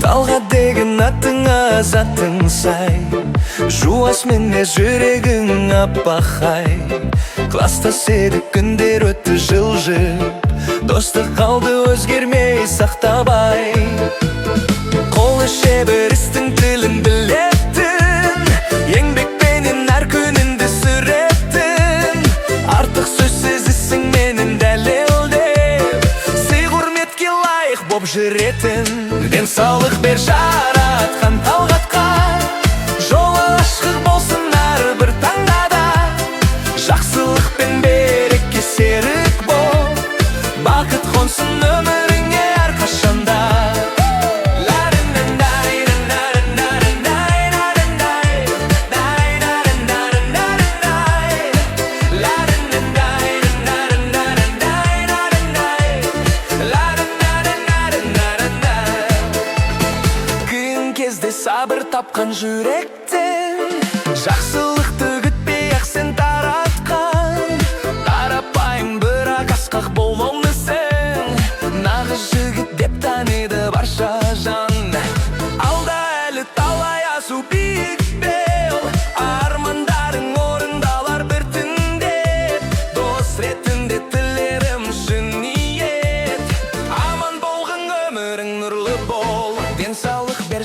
Талға деген атыңа затың сай, жуас мінез жүрегің аппақай. Класстас едік, күндер өтті жылжып, достық қалды өзгермей сақтабай. Қолы шебер істің тілін білетін, еңбекпенен әр күніңді сүретін. Артық сөзсіз ісің менің дәлелдеп, сый құрметке лайық боп жүретін. Денсаулық бер жаратқан талғатқа, жолы ашық болсын әрбір таңда да. Жақсылық пен береке серік бол, бақыт қонсын өміріңе әрқашанда. Қиын кезде сабыр тапқан жүректен, жақсылықты күтпей-ақ сен таратқан. Қарапайым бірақ асқақ болуны сен, нағыз жігіт деп таниды барша жан. Алда әлі талай асу биік бел, армандарың орындалар біртіндеп. Дос ретінде тілерім шын ниет, аман болғын өмірің нұрлы бол. Денсаулық бер